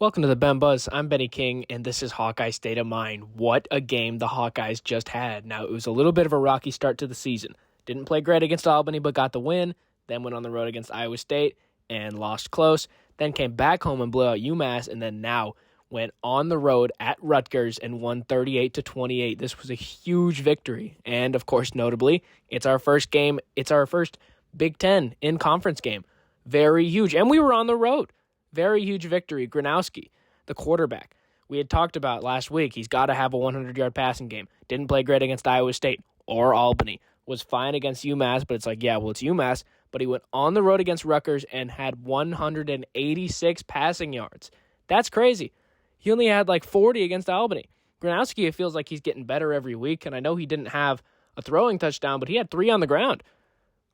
Welcome to the Ben Buzz. I'm Benny King, and this is Hawkeye State of Mind. What a game the Hawkeyes just had. Now, it was a little bit of a rocky start to the season. Didn't play great against Albany, but got the win. Then went on the road against Iowa State and lost close. Then came back home and blew out UMass, and then now went on the road at Rutgers and won 38-28. This was a huge victory. And, of course, notably, it's our first game. It's our first Big Ten in-conference game. Very huge. And we were on the road. Very huge victory. Gronowski, the quarterback. We had talked about last week, he's got to have a 100-yard passing game. Didn't play great against Iowa State or Albany. Was fine against UMass, but it's like, yeah, well, it's UMass. But he went on the road against Rutgers and had 186 passing yards. That's crazy. He only had like 40 against Albany. Gronowski, it feels like he's getting better every week, and I know he didn't have a throwing touchdown, but he had 3 on the ground.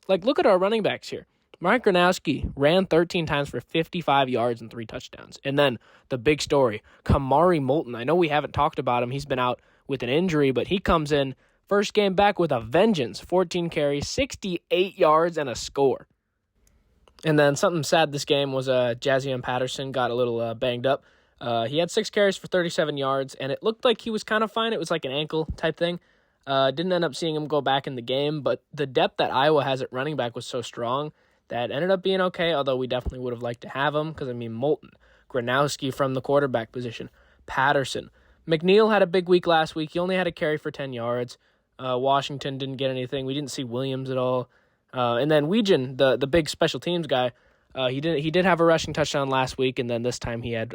Like, look at our running backs here. Mark Gronowski ran 13 times for 55 yards and 3 touchdowns. And then the big story, Kamari Moulton. I know we haven't talked about him. He's been out with an injury, but he comes in first game back with a vengeance. 14 carries, 68 yards, and a score. And then something sad this game was Jazion Patterson got a little banged up. He had 6 carries for 37 yards, and it looked like he was kind of fine. It was like an ankle type thing. Didn't end up seeing him go back in the game, but the depth that Iowa has at running back was so strong that ended up being okay, although we definitely would have liked to have him because, Moulton, Gronowski from the quarterback position, Patterson. McNeil had a big week last week. He only had a carry for 10 yards. Washington didn't get anything. We didn't see Williams at all. And then Weegan, the big special teams guy, he did have a rushing touchdown last week, and then this time he had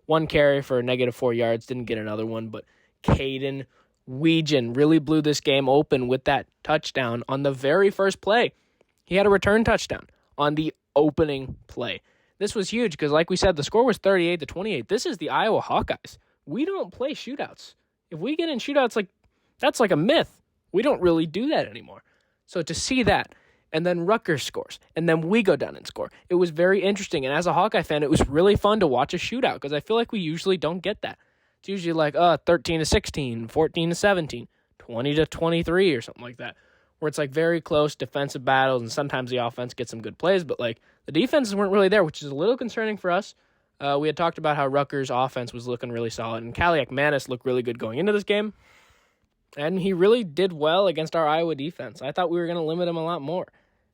1 carry for -4 yards, didn't get another one. But Caden Weegan really blew this game open with that touchdown on the very first play. He had a return touchdown on the opening play. This was huge because, like we said, the score was 38-28. This is the Iowa Hawkeyes. We don't play shootouts. If we get in shootouts, that's like a myth. We don't really do that anymore. So to see that, and then Rutgers scores, and then we go down and score, it was very interesting. And as a Hawkeye fan, it was really fun to watch a shootout because I feel like we usually don't get that. It's usually like 13-16, 14-17, 20-23 or something like that, where it's like very close defensive battles, and sometimes the offense gets some good plays, but like the defenses weren't really there, which is a little concerning for us. We had talked about how Rutgers' offense was looking really solid, and Kaliak Manis looked really good going into this game, and he really did well against our Iowa defense. I thought we were going to limit him a lot more.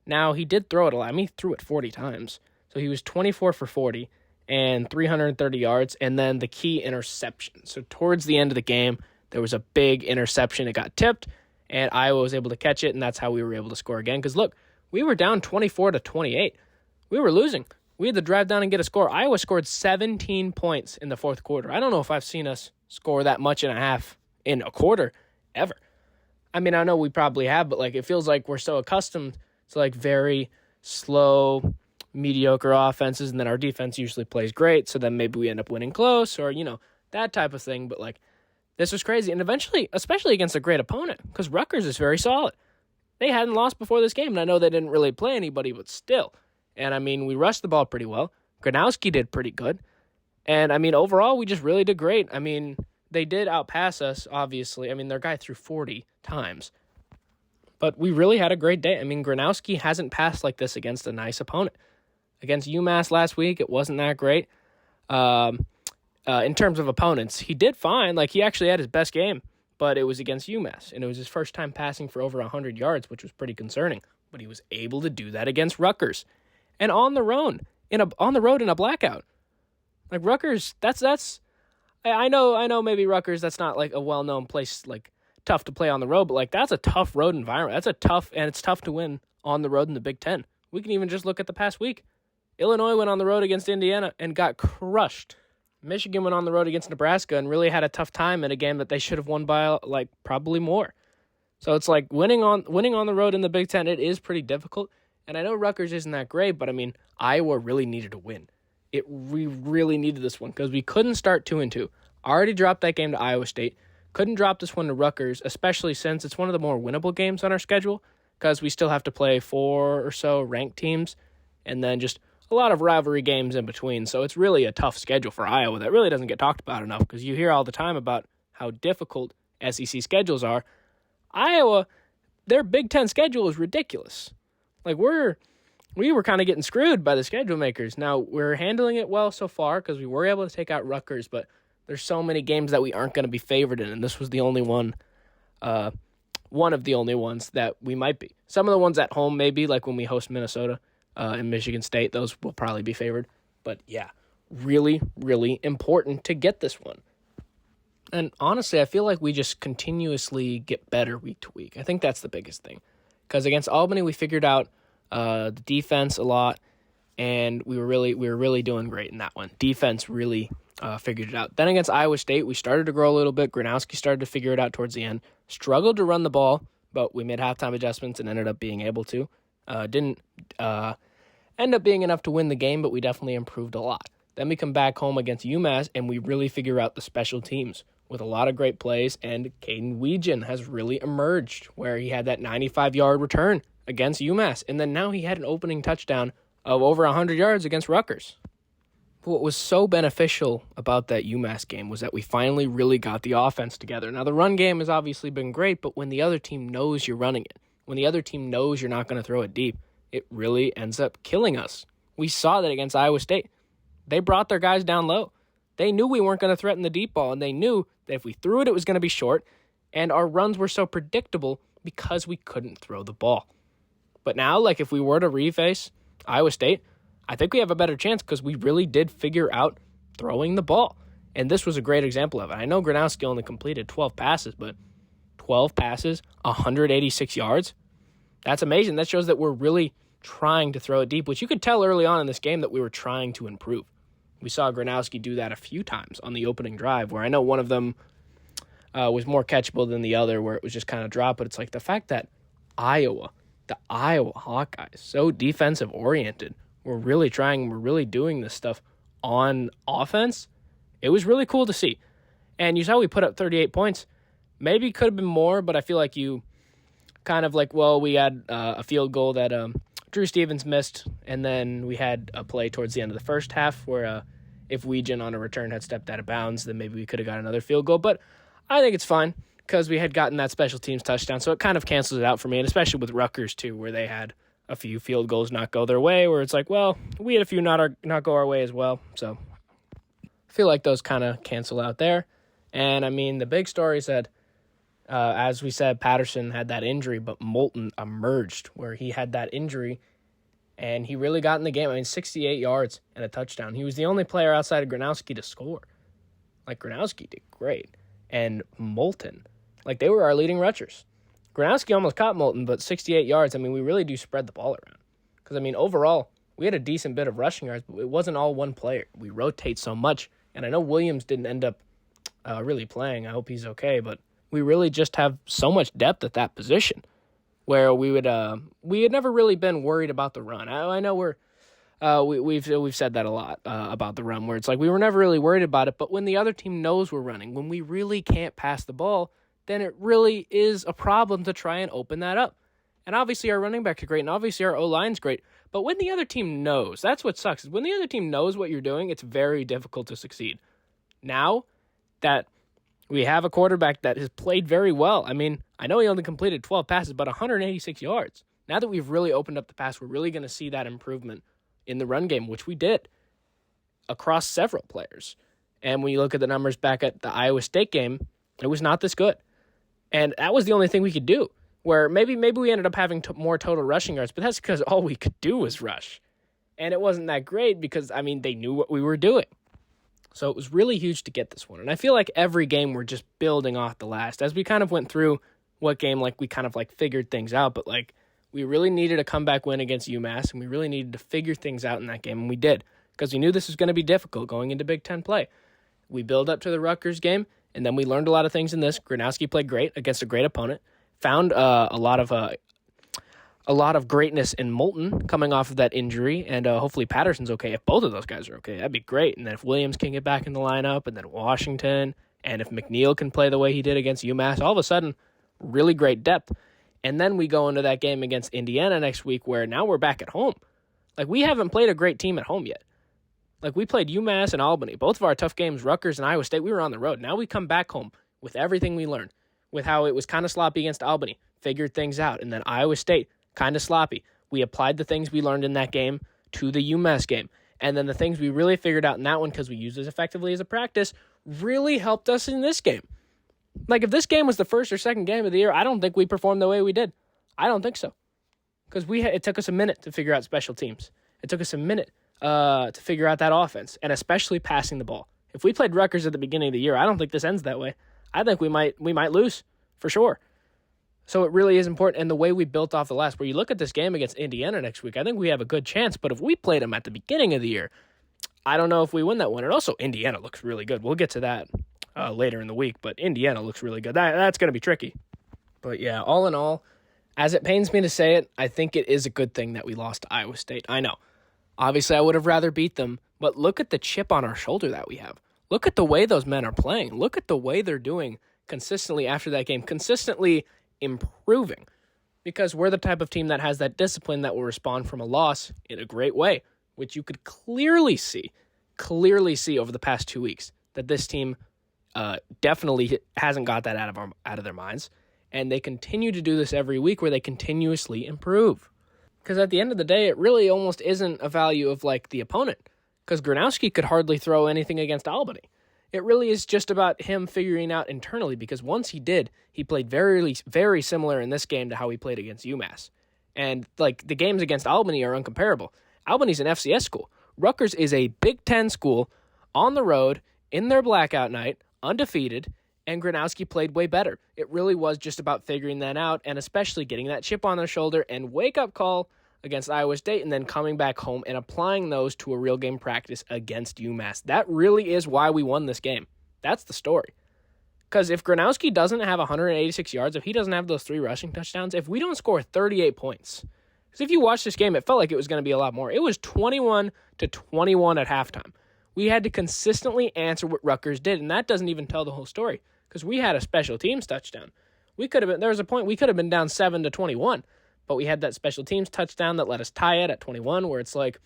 Now, he did throw it a lot. He threw it 40 times, so he was 24 for 40 and 330 yards, and then the key interception. So towards the end of the game, there was a big interception. It got tipped, and Iowa was able to catch it, and that's how we were able to score again. Because, look, we were down 24-28. We were losing. We had to drive down and get a score. Iowa scored 17 points in the fourth quarter. I don't know if I've seen us score that much in a quarter ever. I know we probably have, but, it feels like we're so accustomed to, very slow, mediocre offenses, and then our defense usually plays great, so then maybe we end up winning close or, that type of thing. But, this was crazy, and eventually, especially against a great opponent, because Rutgers is very solid. They hadn't lost before this game, and I know they didn't really play anybody, but still. And, we rushed the ball pretty well. Gronowski did pretty good. And, overall, we just really did great. They did outpass us, obviously. Their guy threw 40 times. But we really had a great day. Gronowski hasn't passed like this against a nice opponent. Against UMass last week, it wasn't that great. In terms of opponents, he did fine. He actually had his best game, but it was against UMass, and it was his first time passing for over 100 yards, which was pretty concerning. But he was able to do that against Rutgers, and on the road in a blackout. Rutgers, that's. I know. Maybe Rutgers, that's not a well-known place, tough to play on the road, but that's a tough road environment. It's tough to win on the road in the Big Ten. We can even just look at the past week. Illinois went on the road against Indiana and got crushed. Michigan went on the road against Nebraska and really had a tough time in a game that they should have won by probably more. So it's winning on the road in the Big Ten, it is pretty difficult. And I know Rutgers isn't that great, but Iowa really needed to win. We really needed this one because we couldn't start 2-2. Already dropped that game to Iowa State. Couldn't drop this one to Rutgers, especially since it's one of the more winnable games on our schedule because we still have to play 4 or so ranked teams and then just a lot of rivalry games in between, so it's really a tough schedule for Iowa that really doesn't get talked about enough because you hear all the time about how difficult SEC schedules are. Iowa, their Big Ten schedule is ridiculous. We're we were kind of getting screwed by the schedule makers. Now, we're handling it well so far because we were able to take out Rutgers, but there's so many games that we aren't going to be favored in, and this was the only one of the only ones that we might be. Some of the ones at home, maybe, like when we host Minnesota and Michigan State, those will probably be favored. But yeah, really, really important to get this one. And honestly, I feel like we just continuously get better week to week. I think that's the biggest thing. Because against Albany, we figured out the defense a lot, and we were really doing great in that one. Defense really figured it out. Then against Iowa State, we started to grow a little bit. Gronowski started to figure it out towards the end. Struggled to run the ball, but we made halftime adjustments and ended up being able to. Didn't end up being enough to win the game, but we definitely improved a lot. Then we come back home against UMass, and we really figure out the special teams with a lot of great plays, and Caden Weegan has really emerged, where he had that 95-yard return against UMass, and then now he had an opening touchdown of over 100 yards against Rutgers. What was so beneficial about that UMass game was that we finally really got the offense together. Now, the run game has obviously been great, but when the other team knows you're running it, when the other team knows you're not going to throw it deep, it really ends up killing us. We saw that against Iowa State. They brought their guys down low. They knew we weren't going to threaten the deep ball, and they knew that if we threw it, it was going to be short, and our runs were so predictable because we couldn't throw the ball. But now, like if we were to reface Iowa State, I think we have a better chance because we really did figure out throwing the ball. And this was a great example of it. I know Gronowski only completed 12 passes, but 12 passes, 186 yards, that's amazing. That shows that we're really trying to throw it deep, which you could tell early on in this game that we were trying to improve. We saw Gronowski do that a few times on the opening drive, where I know one of them was more catchable than the other, where it was just kind of dropped. But it's like the fact that the Iowa Hawkeyes, so defensive-oriented, we're really trying, we're really doing this stuff on offense. It was really cool to see. And you saw we put up 38 points. Maybe it could have been more, but I feel like you kind of like, well, we had a field goal that Drew Stevens missed, and then we had a play towards the end of the first half where if Weegan on a return had stepped out of bounds, then maybe we could have got another field goal. But I think it's fine because we had gotten that special teams touchdown, so it kind of cancels it out for me, and especially with Rutgers, too, where they had a few field goals not go their way, where it's like, well, we had a few not go our way as well. So I feel like those kind of cancel out there. And, I mean, the big story is that, as we said, Patterson had that injury, but Moulton emerged where he had that injury, and he really got in the game. I mean, 68 yards and a touchdown. He was the only player outside of Gronowski to score. Like, Gronowski did great. And Moulton, like, they were our leading rushers. Gronowski almost caught Moulton, but 68 yards, I mean, we really do spread the ball around. Because, I mean, overall, we had a decent bit of rushing yards, but it wasn't all one player. We rotate so much, and I know Williams didn't end up really playing. I hope he's okay, but we really just have so much depth at that position where we had never really been worried about the run. I know we've said that a lot about the run, where it's like we were never really worried about it, but when the other team knows we're running, when we really can't pass the ball, then it really is a problem to try and open that up. And obviously our running backs are great, and obviously our O-line's great, but when the other team knows, that's what sucks, is when the other team knows what you're doing, it's very difficult to succeed. Now that we have a quarterback that has played very well, I mean, I know he only completed 12 passes, but 186 yards. Now that we've really opened up the pass, we're really going to see that improvement in the run game, which we did across several players. And when you look at the numbers back at the Iowa State game, it was not this good. And that was the only thing we could do, where maybe we ended up having more total rushing yards, but that's because all we could do was rush. And it wasn't that great because, I mean, they knew what we were doing. So it was really huge to get this one. And I feel like every game we're just building off the last. As we kind of went through what game, like, we kind of, like, figured things out, but, like, we really needed a comeback win against UMass, and we really needed to figure things out in that game, and we did, because we knew this was going to be difficult going into Big Ten play. We build up to the Rutgers game, and then we learned a lot of things in this. Gronowski played great against a great opponent, found a lot of greatness in Moulton coming off of that injury, and hopefully Patterson's okay. If both of those guys are okay, that'd be great. And then if Williams can get back in the lineup, and then Washington, and if McNeil can play the way he did against UMass, all of a sudden, really great depth. And then we go into that game against Indiana next week, where now we're back at home. Like, we haven't played a great team at home yet. Like, we played UMass and Albany. Both of our tough games, Rutgers and Iowa State, we were on the road. Now we come back home with everything we learned, with how it was kind of sloppy against Albany, figured things out, and then Iowa State, kind of sloppy. We applied the things we learned in that game to the UMass game. And then the things we really figured out in that one, because we used it effectively as a practice, really helped us in this game. Like, if this game was the first or second game of the year, I don't think we performed the way we did. I don't think so. Because it took us a minute to figure out special teams. It took us a minute to figure out that offense, and especially passing the ball. If we played Rutgers at the beginning of the year, I don't think this ends that way. I think we might lose, for sure. So it really is important. And the way we built off the last, where you look at this game against Indiana next week, I think we have a good chance. But if we played them at the beginning of the year, I don't know if we win that one. And also, Indiana looks really good. We'll get to that later in the week, but Indiana looks really good. That's going to be tricky. But yeah, all in all, as it pains me to say it, I think it is a good thing that we lost to Iowa State. I know. Obviously, I would have rather beat them, but look at the chip on our shoulder that we have. Look at the way those men are playing. Look at the way they're doing consistently after that game, consistently improving, because we're the type of team that has that discipline that will respond from a loss in a great way, which you could clearly see over the past 2 weeks, that this team definitely hasn't got that out of their minds, and they continue to do this every week where they continuously improve. Because at the end of the day, it really almost isn't a value of like the opponent, because Gronowski could hardly throw anything against Albany. It really is just about him figuring out internally, because once he did, he played very, very similar in this game to how he played against UMass. And like the games against Albany are uncomparable. Albany's an FCS school. Rutgers is a Big Ten school on the road in their blackout night, undefeated, and Gronowski played way better. It really was just about figuring that out, and especially getting that chip on their shoulder and wake-up call against Iowa State, and then coming back home and applying those to a real game practice against UMass. That really is why we won this game. That's the story. Because if Gronowski doesn't have 186 yards, if he doesn't have those 3 rushing touchdowns, if we don't score 38 points, because if you watch this game, it felt like it was going to be a lot more. It was 21-21 at halftime. We had to consistently answer what Rutgers did, and that doesn't even tell the whole story, because we had a special teams touchdown. There was a point we could have been down 7-21, but we had that special teams touchdown that let us tie it at 21, where it's like,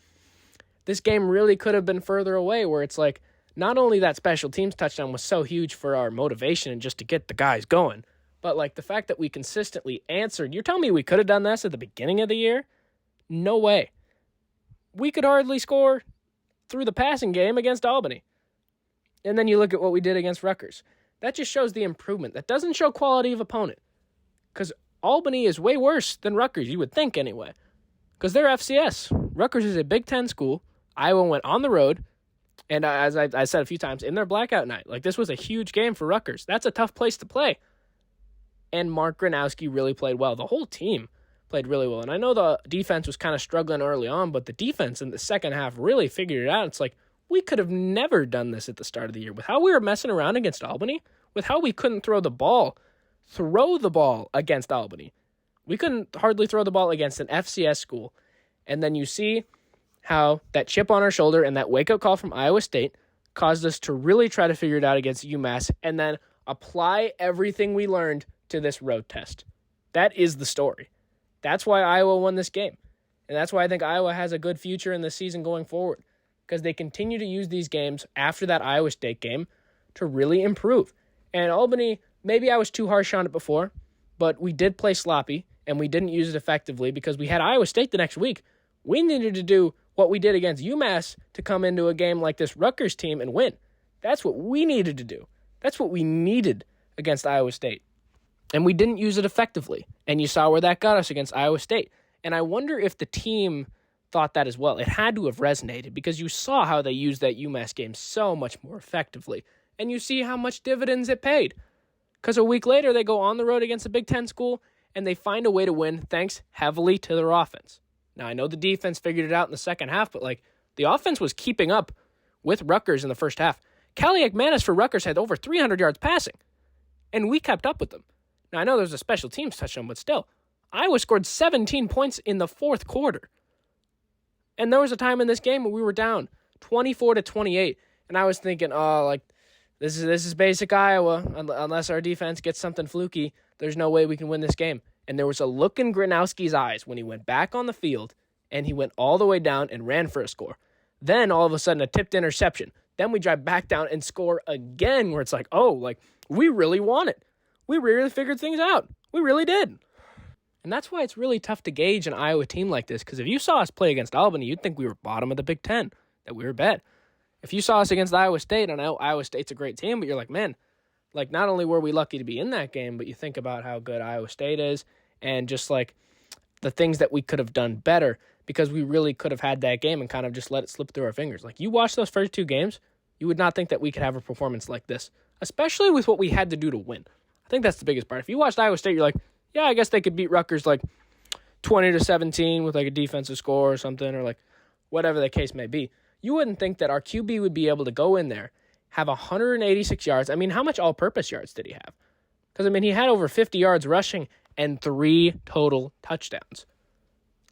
this game really could have been further away, where it's like, not only that special teams touchdown was so huge for our motivation and just to get the guys going, but like the fact that we consistently answered. You're telling me we could have done this at the beginning of the year? No way. We could hardly score through the passing game against Albany. And then you look at what we did against Rutgers. That just shows the improvement. That doesn't show quality of opponent. Because Albany is way worse than Rutgers, you would think anyway. Because they're FCS. Rutgers is a Big Ten school. Iowa went on the road. And as I said a few times, in their blackout night. Like, this was a huge game for Rutgers. That's a tough place to play. And Mark Gronowski really played well. The whole team played really well. And I know the defense was kind of struggling early on, but the defense in the second half really figured it out. It's like, we could have never done this at the start of the year. With how we were messing around against Albany, with how we couldn't throw the ball against Albany. We couldn't hardly throw the ball against an FCS school. And then you see how that chip on our shoulder and that wake-up call from Iowa State caused us to really try to figure it out against UMass and then apply everything we learned to this road test. That is the story. That's why Iowa won this game. And that's why I think Iowa has a good future in this season going forward, because they continue to use these games after that Iowa State game to really improve. And Albany, maybe I was too harsh on it before, but we did play sloppy, and we didn't use it effectively because we had Iowa State the next week. We needed to do what we did against UMass to come into a game like this Rutgers team and win. That's what we needed to do. That's what we needed against Iowa State. And we didn't use it effectively. And you saw where that got us against Iowa State. And I wonder if the team thought that as well. It had to have resonated because you saw how they used that UMass game so much more effectively. And you see how much dividends it paid. Because a week later, they go on the road against a Big Ten school, and they find a way to win thanks heavily to their offense. Now, I know the defense figured it out in the second half, but like the offense was keeping up with Rutgers in the first half. Kaliak-Manis for Rutgers had over 300 yards passing, and we kept up with them. Now, I know there's a special teams touchdown, but still, Iowa scored 17 points in the fourth quarter. And there was a time in this game where we were down 24-28, and I was thinking, this is basic Iowa. Unless our defense gets something fluky, there's no way we can win this game. And there was a look in Gronowski's eyes when he went back on the field, and he went all the way down and ran for a score. Then, all of a sudden, a tipped interception. Then we drive back down and score again, where it's like, we really won it. We really figured things out. We really did. And that's why it's really tough to gauge an Iowa team like this, because if you saw us play against Albany, you'd think we were bottom of the Big Ten, that we were bad. If you saw us against Iowa State, I know Iowa State's a great team, but you're like, man, like not only were we lucky to be in that game, but you think about how good Iowa State is and just like the things that we could have done better, because we really could have had that game and kind of just let it slip through our fingers. Like you watch those first two games, you would not think that we could have a performance like this, especially with what we had to do to win. I think that's the biggest part. If you watched Iowa State, you're like, yeah, I guess they could beat Rutgers like 20-17 with like a defensive score or something, or like whatever the case may be. You wouldn't think that our QB would be able to go in there, have 186 yards. I mean, how much all-purpose yards did he have? Because, I mean, he had over 50 yards rushing and 3 total touchdowns.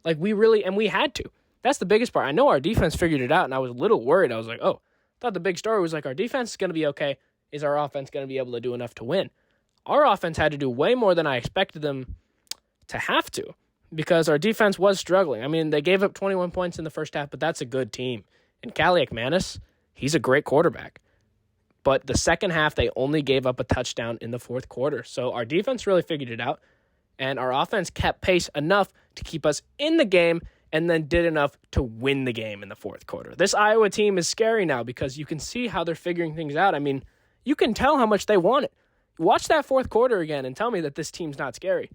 Like, we had to. That's the biggest part. I know our defense figured it out, and I was a little worried. I was like, oh, I thought the big story was like, our defense is going to be okay. Is our offense going to be able to do enough to win? Our offense had to do way more than I expected them to have to, because our defense was struggling. I mean, they gave up 21 points in the first half, but that's a good team. And Kaliak Manis, he's a great quarterback. But the second half, they only gave up a touchdown in the fourth quarter. So our defense really figured it out, and our offense kept pace enough to keep us in the game and then did enough to win the game in the fourth quarter. This Iowa team is scary now because you can see how they're figuring things out. I mean, you can tell how much they want it. Watch that fourth quarter again and tell me that this team's not scary.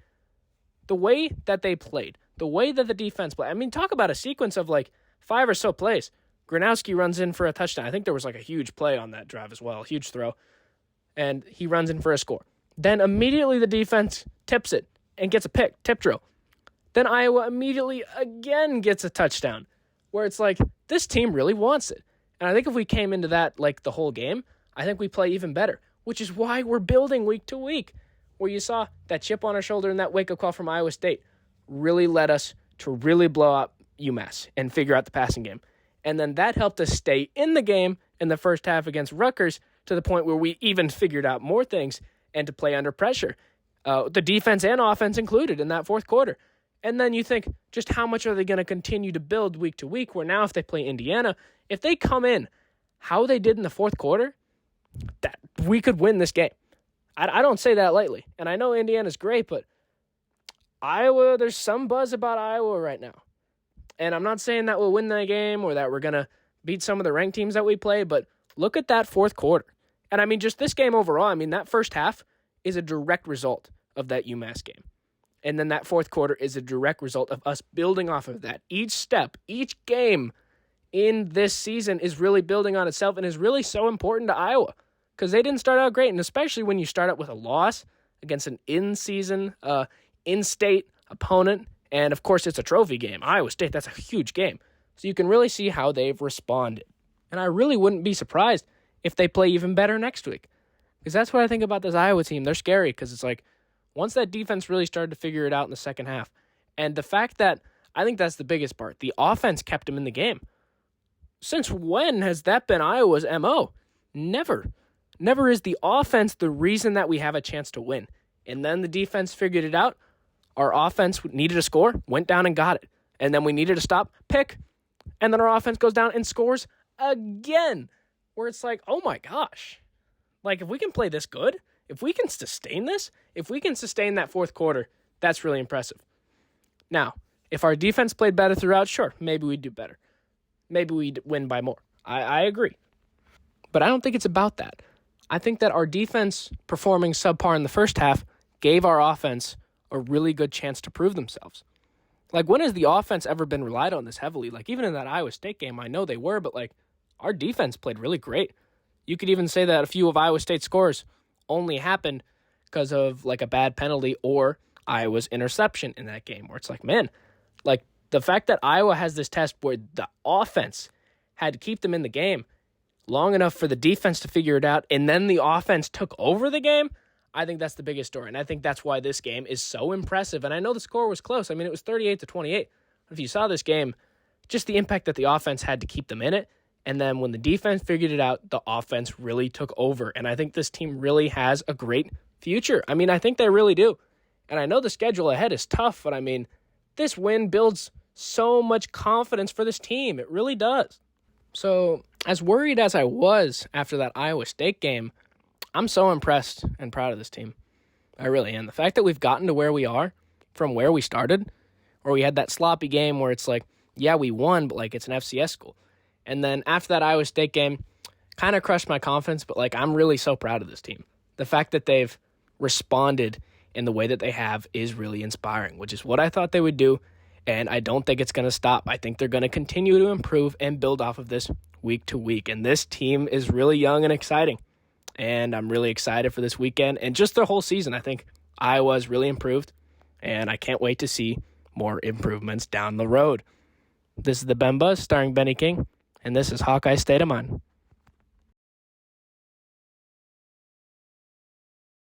The way that they played, the way that the defense played. I mean, talk about a sequence of like 5 or so plays. Gronowski runs in for a touchdown. I think there was like a huge play on that drive as well, a huge throw. And he runs in for a score. Then immediately the defense tips it and gets a pick, tip drill. Then Iowa immediately again gets a touchdown, where it's like, this team really wants it. And I think if we came into that like the whole game, I think we play even better, which is why we're building week to week, where you saw that chip on our shoulder and that wake-up call from Iowa State really led us to really blow up UMass and figure out the passing game. And then that helped us stay in the game in the first half against Rutgers to the point where we even figured out more things and to play under pressure, the defense and offense included in that fourth quarter. And then you think, just how much are they going to continue to build week to week, where now if they play Indiana, if they come in how they did in the fourth quarter, that we could win this game. I don't say that lightly. And I know Indiana's great, but Iowa, there's some buzz about Iowa right now. And I'm not saying that we'll win that game or that we're going to beat some of the ranked teams that we play, but look at that fourth quarter. And I mean, just this game overall, I mean, that first half is a direct result of that UMass game. And then that fourth quarter is a direct result of us building off of that. Each step, each game in this season is really building on itself and is really so important to Iowa, because they didn't start out great. And especially when you start out with a loss against an in-season, in-state opponent. And, of course, it's a trophy game. Iowa State, that's a huge game. So you can really see how they've responded. And I really wouldn't be surprised if they play even better next week. Because that's what I think about this Iowa team. They're scary because it's like, once that defense really started to figure it out in the second half, and the fact that, I think that's the biggest part, the offense kept them in the game. Since when has that been Iowa's MO? Never. Never is the offense the reason that we have a chance to win. And then the defense figured it out. Our offense needed a score, went down and got it. And then we needed to stop, pick, and then our offense goes down and scores again. Where it's like, oh my gosh. Like, if we can play this good, if we can sustain this, if we can sustain that fourth quarter, that's really impressive. Now, if our defense played better throughout, sure, maybe we'd do better. Maybe we'd win by more. I agree. But I don't think it's about that. I think that our defense performing subpar in the first half gave our offense a really good chance to prove themselves. Like, when has the offense ever been relied on this heavily? Like, even in that Iowa State game, I know they were, but, like, our defense played really great. You could even say that a few of Iowa State's scores only happened because of, like, a bad penalty or Iowa's interception in that game, where it's like, man, like, the fact that Iowa has this test where the offense had to keep them in the game long enough for the defense to figure it out, and then the offense took over the game, I think that's the biggest story, and I think that's why this game is so impressive. And I know the score was close. I mean, it was 38-28. If you saw this game, just the impact that the offense had to keep them in it, and then when the defense figured it out, the offense really took over. And I think this team really has a great future. I mean, I think they really do. And I know the schedule ahead is tough, but I mean, this win builds so much confidence for this team. It really does. So, as worried as I was after that Iowa State game, I'm so impressed and proud of this team. I really am. The fact that we've gotten to where we are, from where we started, or we had that sloppy game where it's like, yeah, we won, but like it's an FCS school. And then after that Iowa State game, kind of crushed my confidence, but like I'm really so proud of this team. The fact that they've responded in the way that they have is really inspiring, which is what I thought they would do, and I don't think it's going to stop. I think they're going to continue to improve and build off of this week to week, and this team is really young and exciting, and I'm really excited for this weekend and just their whole season. I think Iowa's really improved, and I can't wait to see more improvements down the road. This is the Ben Buzz starring Benny King, and this is Hawkeye State of Mind.